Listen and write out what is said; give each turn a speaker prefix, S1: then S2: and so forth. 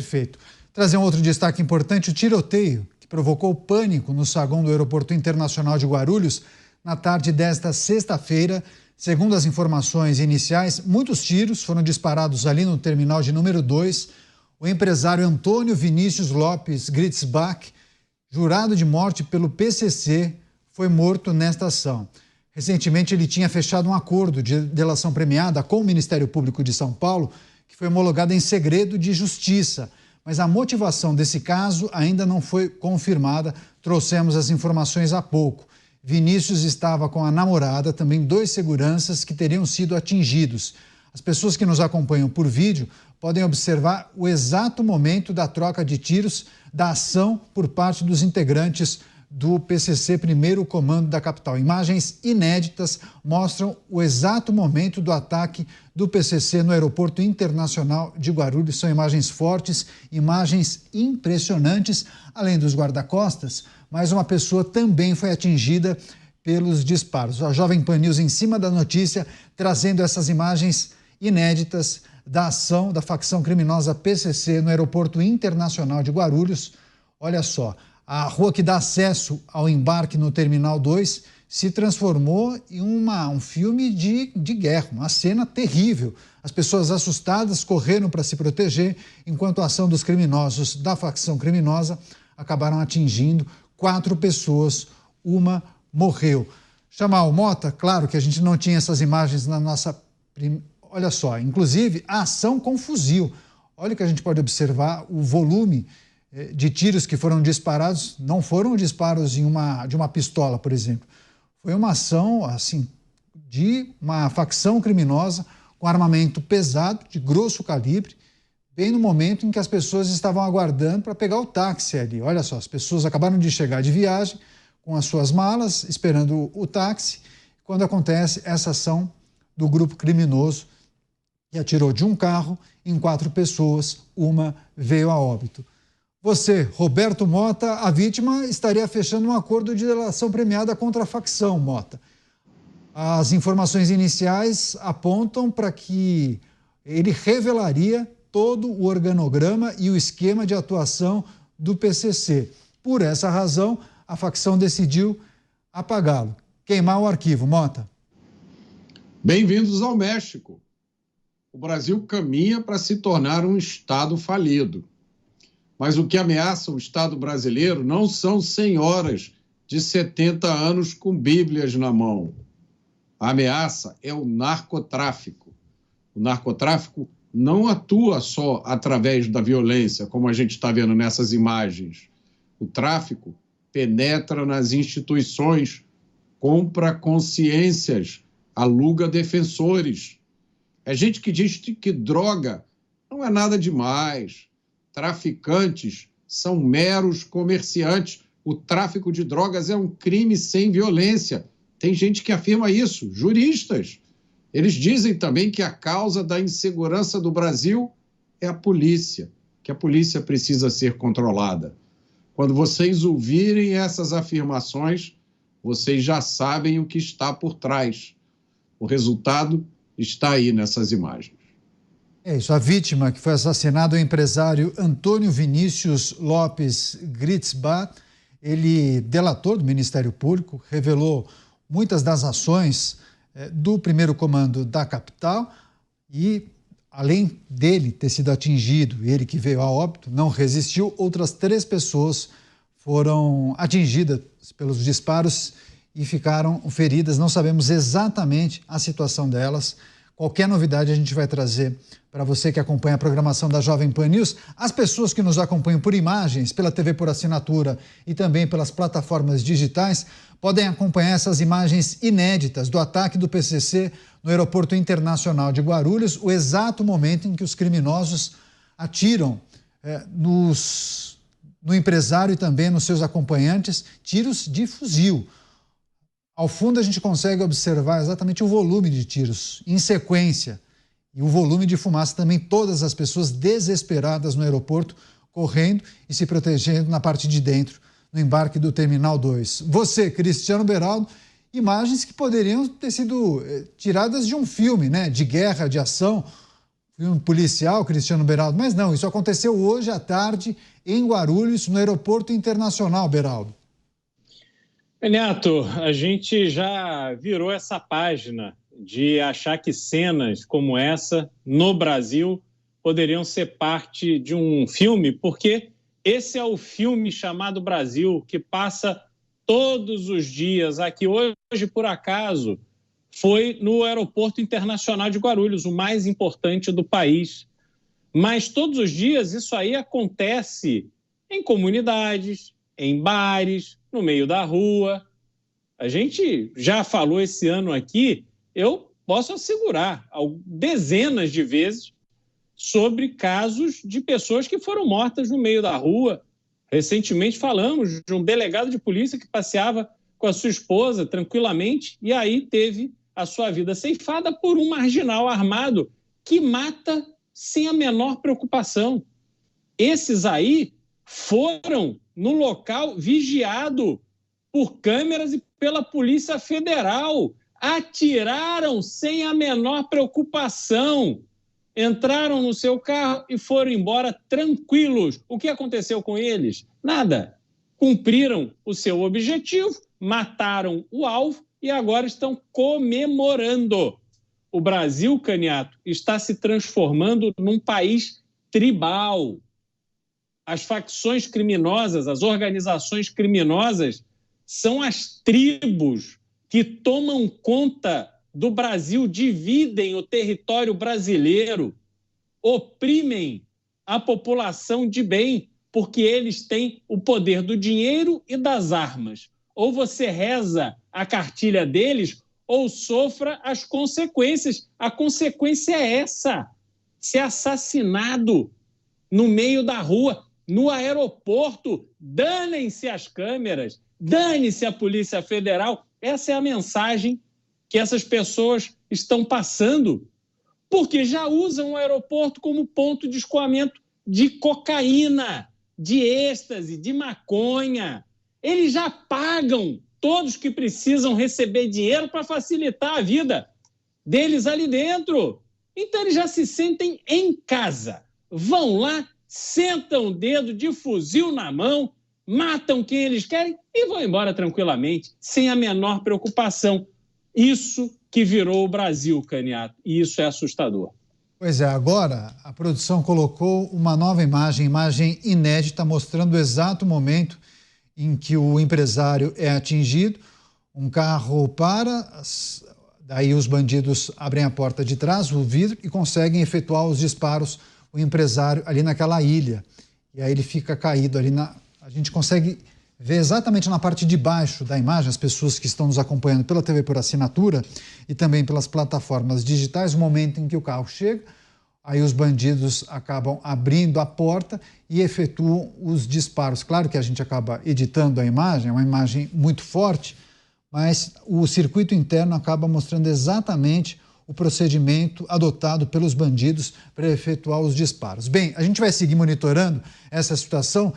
S1: Perfeito. Trazer um outro destaque importante, o tiroteio que provocou pânico no saguão do Aeroporto Internacional de Guarulhos na tarde desta sexta-feira. Segundo as informações iniciais, muitos tiros foram disparados ali no terminal de número 2. O empresário Antônio Vinícius Lopes Gritzbach, jurado de morte pelo PCC, foi morto nesta ação. Recentemente, ele tinha fechado um acordo de delação premiada com o Ministério Público de São Paulo, que foi homologado em segredo de justiça. Mas a motivação desse caso ainda não foi confirmada. Trouxemos as informações há pouco. Vinícius estava com a namorada, também 2 seguranças que teriam sido atingidos. As pessoas que nos acompanham por vídeo podem observar o exato momento da troca de tiros da ação por parte dos integrantes do PCC, primeiro comando da capital. Imagens inéditas mostram o exato momento do ataque do PCC no Aeroporto Internacional de Guarulhos. São imagens fortes, imagens impressionantes. Além dos guarda-costas, mais uma pessoa também foi atingida pelos disparos. A Jovem Pan News em cima da notícia, trazendo essas imagens inéditas da ação da facção criminosa PCC no Aeroporto Internacional de Guarulhos. Olha só, a rua que dá acesso ao embarque no Terminal 2 se transformou em um filme de guerra, uma cena terrível. As pessoas assustadas correram para se proteger, enquanto a ação dos criminosos da facção criminosa acabaram atingindo 4 pessoas, uma morreu. Jamal Mota, claro que a gente não tinha essas imagens na nossa... Olha só, inclusive a ação com fuzil. Olha que a gente pode observar o volume de tiros que foram disparados. Não foram disparos de uma pistola, por exemplo. Foi uma ação assim de uma facção criminosa com armamento pesado, de grosso calibre, bem no momento em que as pessoas estavam aguardando para pegar o táxi ali. Olha só, as pessoas acabaram de chegar de viagem com as suas malas, esperando o táxi, quando acontece essa ação do grupo criminoso que atirou de um carro em 4 pessoas, uma veio a óbito. Você, Roberto Mota, a vítima, estaria fechando um acordo de delação premiada contra a facção, Mota. As informações iniciais apontam para que ele revelaria todo o organograma e o esquema de atuação do PCC. Por essa razão, a facção decidiu apagá-lo, queimar o arquivo. Mota.
S2: Bem-vindos ao México. O Brasil caminha para se tornar um Estado falido. Mas o que ameaça o Estado brasileiro não são senhoras de 70 anos com bíblias na mão. A ameaça é o narcotráfico. O narcotráfico não atua só através da violência, como a gente está vendo nessas imagens. O tráfico penetra nas instituições, compra consciências, aluga defensores. É gente que diz que droga não é nada demais. Traficantes são meros comerciantes. O tráfico de drogas é um crime sem violência. Tem gente que afirma isso, juristas. Eles dizem também que a causa da insegurança do Brasil é a polícia, que a polícia precisa ser controlada. Quando vocês ouvirem essas afirmações, vocês já sabem o que está por trás. O resultado está aí nessas imagens.
S1: É isso, a vítima que foi assassinado é o empresário Antônio Vinícius Lopes Gritzbach. Ele, delator do Ministério Público, revelou muitas das ações do primeiro comando da capital e, além dele ter sido atingido, ele que veio a óbito, não resistiu, outras 3 pessoas foram atingidas pelos disparos e ficaram feridas. Não sabemos exatamente a situação delas. Qualquer novidade a gente vai trazer para você que acompanha a programação da Jovem Pan News. As pessoas que nos acompanham por imagens, pela TV por assinatura e também pelas plataformas digitais, podem acompanhar essas imagens inéditas do ataque do PCC no Aeroporto Internacional de Guarulhos, o exato momento em que os criminosos atiram no empresário e também nos seus acompanhantes, tiros de fuzil. Ao fundo a gente consegue observar exatamente o volume de tiros em sequência e o volume de fumaça também, todas as pessoas desesperadas no aeroporto, correndo e se protegendo na parte de dentro, no embarque do Terminal 2. Você, Cristiano Beraldo, imagens que poderiam ter sido tiradas de um filme, né, de guerra, de ação. um policial, Cristiano Beraldo, mas não, isso aconteceu hoje à tarde em Guarulhos, no Aeroporto Internacional, Beraldo.
S3: Neto, a gente já virou essa página de achar que cenas como essa, no Brasil, poderiam ser parte de um filme, porque esse é o filme chamado Brasil, que passa todos os dias aqui. Hoje, por acaso, foi no Aeroporto Internacional de Guarulhos, o mais importante do país. Mas todos os dias isso aí acontece em comunidades, em bares, no meio da rua. A gente já falou esse ano aqui, eu posso assegurar, dezenas de vezes, sobre casos de pessoas que foram mortas no meio da rua. Recentemente falamos de um delegado de polícia que passeava com a sua esposa tranquilamente e aí teve a sua vida ceifada por um marginal armado que mata sem a menor preocupação. Esses aí foram no local vigiado por câmeras e pela Polícia Federal. Atiraram sem a menor preocupação. Entraram no seu carro e foram embora tranquilos. O que aconteceu com eles? Nada. Cumpriram o seu objetivo, mataram o alvo e agora estão comemorando. O Brasil, Caniato, está se transformando num país tribal. As facções criminosas, as organizações criminosas, são as tribos que tomam conta do Brasil, dividem o território brasileiro, oprimem a população de bem, porque eles têm o poder do dinheiro e das armas. Ou você reza a cartilha deles, ou sofra as consequências. A consequência é essa: ser assassinado no meio da rua, no aeroporto. Danem-se as câmeras, dane-se a Polícia Federal. Essa é a mensagem que essas pessoas estão passando, porque já usam o aeroporto como ponto de escoamento de cocaína, de êxtase, de maconha. Eles já pagam todos que precisam receber dinheiro para facilitar a vida deles ali dentro. Então eles já se sentem em casa. Vão lá, sentam o dedo de fuzil na mão, matam quem eles querem e vão embora tranquilamente, sem a menor preocupação. Isso que virou o Brasil, Caniato, e isso é assustador.
S1: Pois é, agora a produção colocou uma nova imagem inédita, mostrando o exato momento em que o empresário é atingido. Um carro para, daí os bandidos abrem a porta de trás, o vidro, e conseguem efetuar os disparos, o empresário ali naquela ilha. E aí ele fica caído ali A gente consegue ver exatamente na parte de baixo da imagem, as pessoas que estão nos acompanhando pela TV por assinatura e também pelas plataformas digitais, o momento em que o carro chega, aí os bandidos acabam abrindo a porta e efetuam os disparos. Claro que a gente acaba editando a imagem, é uma imagem muito forte, mas o circuito interno acaba mostrando exatamente o procedimento adotado pelos bandidos para efetuar os disparos. Bem, a gente vai seguir monitorando essa situação.